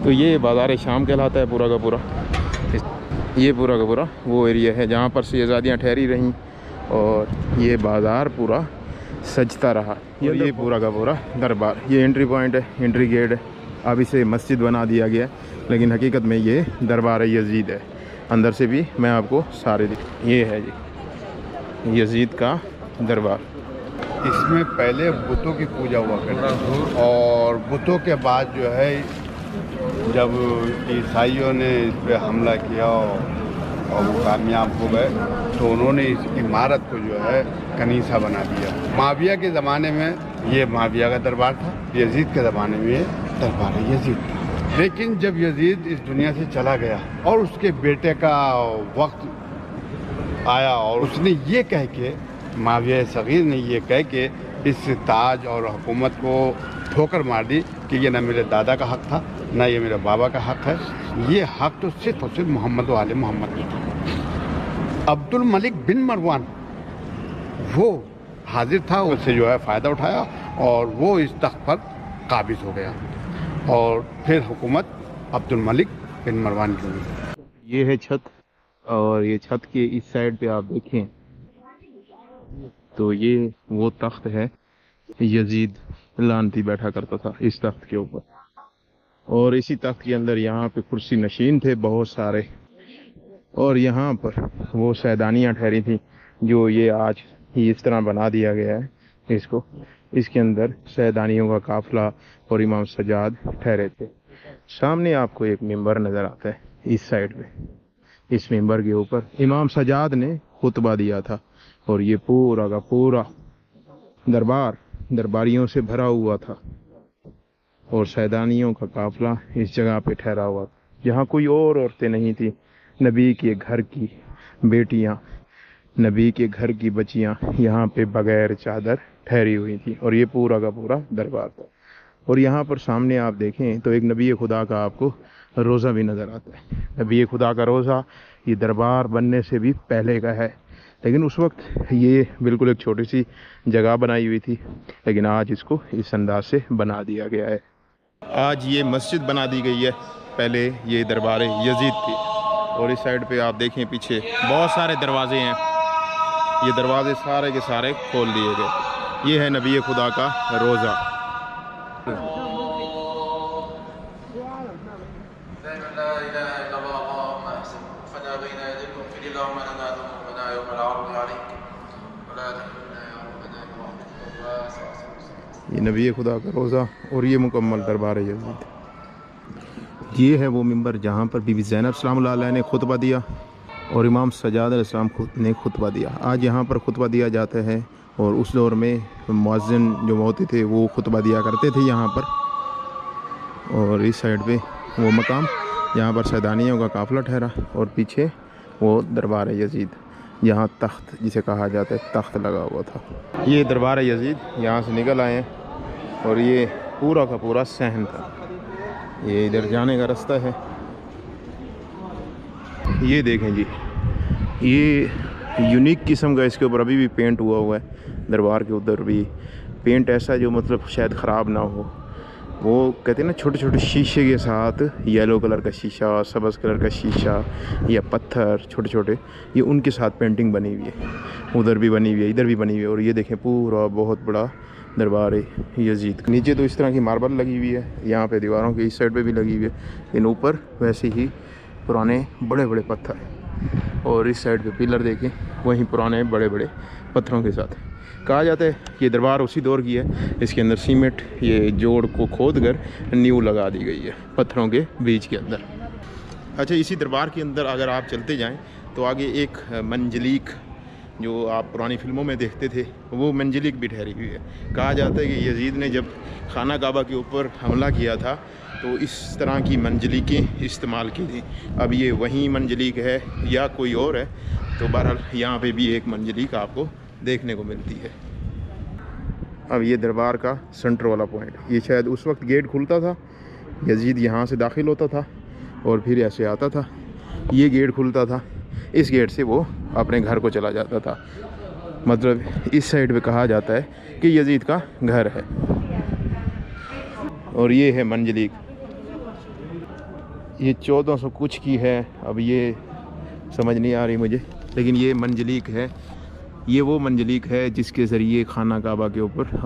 تو یہ بازار شام کہلاتا ہے پورا کا پورا. یہ پورا کا پورا وہ ایریا ہے جہاں پر شہزادیاں ٹھہری رہیں اور یہ بازار پورا سجتا رہا. یہ پورا کا پورا دربار. یہ انٹری پوائنٹ ہے, انٹری گیٹ ہے. اب اسے مسجد بنا دیا گیا لیکن حقیقت میں یہ دربار یزید ہے. اندر سے بھی میں آپ کو سارے یہ ہے جی یزید کا دربار. اس میں پہلے بتوں کی پوجا ہوا کرتی تھی اور بتوں کے بعد جو ہے جب عیسائیوں نے اس پہ حملہ کیا اور وہ کامیاب ہو گئے تو انہوں نے اس عمارت کو جو ہے کنیسہ بنا دیا. معاویہ کے زمانے میں یہ معاویہ کا دربار تھا, یزید کے زمانے میں یہ دربار یزید تھا. لیکن جب یزید اس دنیا سے چلا گیا اور اس کے بیٹے کا وقت آیا اور اس نے یہ کہہ کے, معاویہ صغیر نے یہ کہہ کے اس تاج اور حکومت کو ٹھوکر مار دی کہ یہ نہ میرے دادا کا حق تھا نہ یہ میرے بابا کا حق ہے, یہ حق تو صرف اور صرف محمد و آل محمد کا تھا. عبد الملک بن مروان وہ حاضر تھا, اس سے جو ہے فائدہ اٹھایا اور وہ اس تخت پر قابض ہو گیا اور پھر حکومت عبد الملک بن مروان کی ہوئی. یہ ہے چھت اور یہ چھت کے اس سائڈ پہ آپ دیکھیں تو یہ وہ تخت ہے, یزید لعنتی بیٹھا کرتا تھا اس تخت کے اوپر. اور اسی تخت کے اندر یہاں پہ کرسی نشین تھے بہت سارے اور یہاں پر وہ سیدانیاں ٹھہری تھیں جو یہ آج ہی اس طرح بنا دیا گیا ہے اس کو. اس کے اندر سیدانیوں کا قافلہ اور امام سجاد ٹھہرے تھے. سامنے آپ کو ایک ممبر نظر آتا ہے اس سائڈ پہ. اس ممبر کے اوپر امام سجاد نے خطبہ دیا تھا اور یہ پورا کا پورا دربار درباریوں سے بھرا ہوا تھا اور سیدانیوں کا قافلہ اس جگہ پہ ٹھہرا ہوا تھا. یہاں کوئی اور عورتیں نہیں تھیں, نبی کے گھر کی بیٹیاں, نبی کے گھر کی بچیاں یہاں پہ بغیر چادر ٹھہری ہوئی تھی اور یہ پورا کا پورا دربار تھا. اور یہاں پر سامنے آپ دیکھیں تو ایک نبی خدا کا آپ کو روزہ بھی نظر آتا ہے. نبی خدا کا روزہ یہ دربار بننے سے بھی پہلے کا ہے لیکن اس وقت یہ بالکل ایک چھوٹی سی جگہ بنائی ہوئی تھی لیکن آج اس کو اس انداز سے بنا دیا گیا ہے. آج یہ مسجد بنا دی گئی ہے, پہلے یہ دربار یزید تھی. اور اس سائڈ پہ آپ دیکھیں پیچھے بہت سارے دروازے ہیں, یہ دروازے سارے کے سارے کھول دیے گئے. یہ ہے نبی خدا کا روزہ. یہ نبی خدا کا روزہ اور یہ مکمل دربار یزید. یہ ہے وہ ممبر جہاں پر بی بی زینب سلام اللہ علیہ نے خطبہ دیا اور امام سجاد علیہ السلام نے خطبہ دیا. آج یہاں پر خطبہ دیا جاتا ہے اور اس دور میں مؤذن جو ہوتے تھے وہ خطبہ دیا کرتے تھے یہاں پر. اور اس سائڈ پہ وہ مقام جہاں پر سیدانیوں کا قافلہ ٹھہرا اور پیچھے وہ دربار یزید یہاں تخت جسے کہا جاتا ہے تخت لگا ہوا تھا. یہ دربار یزید یہاں سے نکل آئے ہیں اور یہ پورا کا پورا صحن تھا. یہ ادھر جانے کا رستہ ہے. یہ دیکھیں جی, یہ یونیک قسم کا اس کے اوپر ابھی بھی پینٹ ہوا ہے. دربار کے ادھر بھی پینٹ ایسا جو مطلب شاید خراب نہ ہو. وہ کہتے ہیں نا چھوٹے چھوٹے شیشے کے ساتھ, یلو کلر کا شیشہ, سبز کلر کا شیشہ یا پتھر چھوٹے چھوٹے, یہ ان کے ساتھ پینٹنگ بنی ہوئی ہے. ادھر بھی بنی ہوئی ہے, ادھر بھی بنی ہوئی ہے. اور یہ دیکھیں پورا بہت بڑا دربار یزید. نیچے تو اس طرح کی ماربل لگی ہوئی ہے, یہاں پہ دیواروں کے اس سائڈ پہ بھی لگی ہوئی ہے, لیکن اوپر ویسے ہی پرانے بڑے بڑے پتھر. اور اس سائڈ پہ پلر دیکھیں وہیں پرانے بڑے بڑے پتھروں کے ساتھ. کہا جاتا ہے کہ یہ دربار اسی دور کی ہے, اس کے اندر سیمنٹ یہ جوڑ کو کھود کر نیو لگا دی گئی ہے پتھروں کے بیچ کے اندر. اچھا, اسی دربار کے اندر اگر آپ چلتے جائیں تو آگے ایک منجلیک جو آپ پرانی فلموں میں دیکھتے تھے وہ منجلیک بھی ٹھہری ہوئی ہے. کہا جاتا ہے کہ یزید نے جب خانہ کعبہ کے اوپر حملہ کیا تھا تو اس طرح کی منجلیکیں استعمال کی تھیں. اب یہ وہیں منجلیک ہے یا کوئی اور ہے, تو بہرحال یہاں پہ بھی ایک منجلیک آپ کو دیکھنے کو ملتی ہے. اب یہ دربار کا سنٹر والا پوائنٹ, یہ شاید اس وقت گیٹ کھلتا تھا, یزید یہاں سے داخل ہوتا تھا اور پھر ایسے آتا تھا. یہ گیٹ کھلتا تھا, اس گیٹ سے وہ اپنے گھر کو چلا جاتا تھا. مطلب اس سائڈ پہ کہا جاتا ہے کہ یزید کا گھر ہے. اور یہ ہے منجلیک. یہ 1400 کچھ کی ہے، اب یہ سمجھ نہیں آ رہی مجھے، لیکن یہ منجلیک ہے، یہ وہ منجلیک ہے جس کے ذریعے خانہ کعبہ کے اوپر